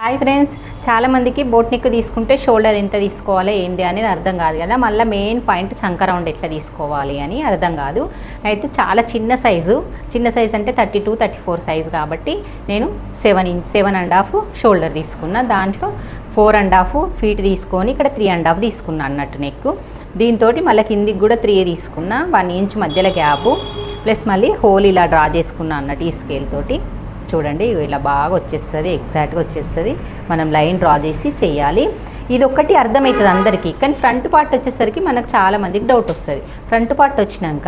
Hi friends, చాలామందికి boat neck తీసుకుంటే shoulder ఎంత తీసుకోవాలి ఏంటి అనేది అర్థం కాదు కదా. మళ్ళీ మెయిన్ పాయింట్ చంక రౌండ్ ఎట్లా తీసుకోవాలి అని అర్థం కాదు. అయితే చాలా చిన్న సైజు అంటే 32-34 సైజు కాబట్టి నేను 7.5 షోల్డర్ తీసుకున్నా. దాంట్లో 4.5 ఫీట్ తీసుకొని ఇక్కడ 3.5 తీసుకున్నా అన్నట్టు నెక్. దీంతో మళ్ళీ కిందికి కూడా 3 తీసుకున్నా. 1 ఇంచ్ మధ్యలో గ్యాపు ప్లస్ మళ్ళీ హోల్ ఇలా డ్రా చేసుకున్నా అన్నట్టు ఈ స్కేల్ తోటి. చూడండి ఇలా బాగా వచ్చేస్తుంది, ఎగ్జాక్ట్గా వచ్చేస్తుంది. మనం లైన్ డ్రా చేసి చేయాలి. ఇది ఒక్కటి అర్థమవుతుంది అందరికీ, కానీ ఫ్రంట్ పార్ట్ వచ్చేసరికి మనకు చాలామందికి డౌట్ వస్తుంది. ఫ్రంట్ పార్ట్ వచ్చినాక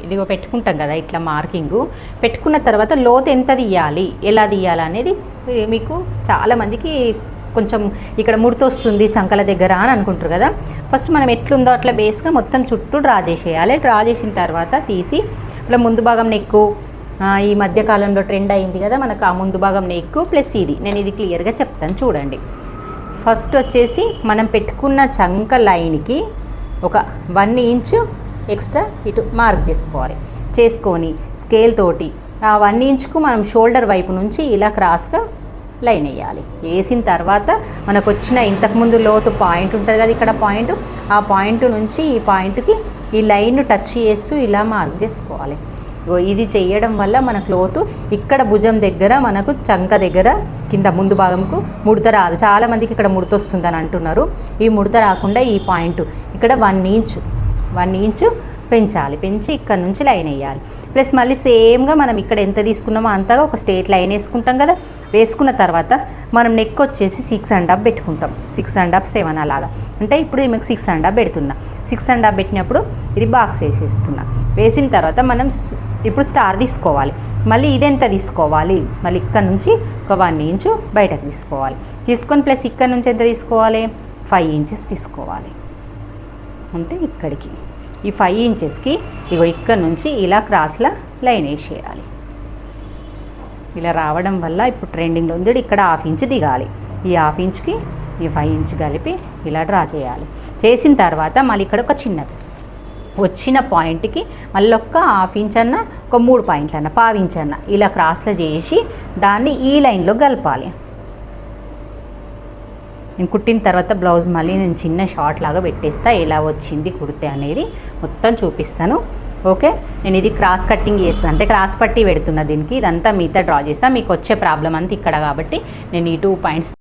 ఇదిగో పెట్టుకుంటాం కదా, ఇట్లా మార్కింగు పెట్టుకున్న తర్వాత లోతు ఎంత తీయాలి, ఎలా తీయాలి అనేది మీకు చాలామందికి కొంచెం ఇక్కడ ముడతొస్తుంది చంకల దగ్గర అని అనుకుంటారు కదా. ఫస్ట్ మనం ఎట్లుందో అట్లా బేస్గా మొత్తం చుట్టూ డ్రా చేసేయాలి. డ్రా చేసిన తర్వాత తీసి ఇలా ముందు భాగం నెక్కు ఈ మధ్యకాలంలో ట్రెండ్ అయింది కదా మనకు, ఆ ముందు భాగం నెక్ ప్లస్ నేను ఇది క్లియర్గా చెప్తాను చూడండి. ఫస్ట్ వచ్చేసి మనం పెట్టుకున్న చంక లైన్కి ఒక 1 ఇంచ్ ఎక్స్ట్రా ఇటు మార్క్ చేసుకొని స్కేల్ తోటి ఆ 1 ఇంచ్కు మనం షోల్డర్ వైపు నుంచి ఇలా క్రాస్గా లైన్ వేయాలి. వేసిన తర్వాత మనకు వచ్చిన ఇంతకుముందు లోతు పాయింట్ ఉంటుంది కదా, ఇక్కడ పాయింట్, ఆ పాయింట్ నుంచి ఈ పాయింట్కి ఈ లైన్ టచ్ చేస్తూ ఇలా మార్క్ చేసుకోవాలి. ఇది చేయడం వల్ల మన క్లోత్ ఇక్కడ భుజం దగ్గర మనకు చంక దగ్గర కింద ముందు భాగంకు ముడత రాదు. చాలామందికి ఇక్కడ ముడత వస్తుందని అంటున్నారు. ఈ ముడత రాకుండా ఈ పాయింట్ ఇక్కడ 1 ఇంచు పెంచాలి. పెంచి ఇక్కడ నుంచి లైన్ వేయాలి. ప్లస్ మళ్ళీ సేమ్గా మనం ఇక్కడ ఎంత తీసుకున్నామో అంతగా ఒక స్ట్రేట్ లైన్ వేసుకుంటాం కదా. వేసుకున్న తర్వాత మనం నెక్ వచ్చేసి 6.5 పెట్టుకుంటాం. 6.5 7 అలాగా. అంటే ఇప్పుడు మీకు 6.5 పెడుతున్నా. 6.5 పెట్టినప్పుడు ఇది బాక్స్ వేసేస్తున్నా. వేసిన తర్వాత మనం ఇప్పుడు స్టార్ తీసుకోవాలి. మళ్ళీ ఇదెంత తీసుకోవాలి, మళ్ళీ ఇక్కడ నుంచి ఒక 1 ఇంచు బయటకు తీసుకోవాలి. తీసుకొని ప్లస్ ఇక్కడ నుంచి ఎంత తీసుకోవాలి, 5 ఇంచెస్ తీసుకోవాలి. అంటే ఇక్కడికి ఈ 5 ఇంచెస్కి ఇగో ఇక్కడ నుంచి ఇలా క్రాస్లో లైన్ వేసేయాలి. ఇలా రావడం వల్ల ఇప్పుడు ట్రెండింగ్లో ఉంది ఇక్కడ 1/2 ఇంచు దిగాలి. ఈ 1/2 ఇంచుకి ఈ 5 ఇంచు కలిపి ఇలా డ్రా చేయాలి. చేసిన తర్వాత మళ్ళీ ఇక్కడ ఒక చిన్నది వచ్చిన పాయింట్కి మళ్ళీ ఒక 1/2 ఇంచ్ అన్న, ఒక 3 పాయింట్లు అన్న, 1/2 ఇంచ్ అన్న ఇలా క్రాస్లో చేసి దాన్ని ఈ లైన్లో కలపాలి. నేను కుట్టిన తర్వాత బ్లౌజ్ మళ్ళీ నేను చిన్న షార్ట్ లాగా పెట్టేస్తా. ఎలా వచ్చింది కుడితే అనేది మొత్తం చూపిస్తాను. ఓకే, నేను ఇది క్రాస్ కట్టింగ్ చేస్తాను, అంటే క్రాస్ పట్టి పెడుతున్నా దీనికి. ఇదంతా మిగతా డ్రా చేస్తాను. మీకు వచ్చే ప్రాబ్లం అంతా ఇక్కడ కాబట్టి నేను ఈ 2 పాయింట్స్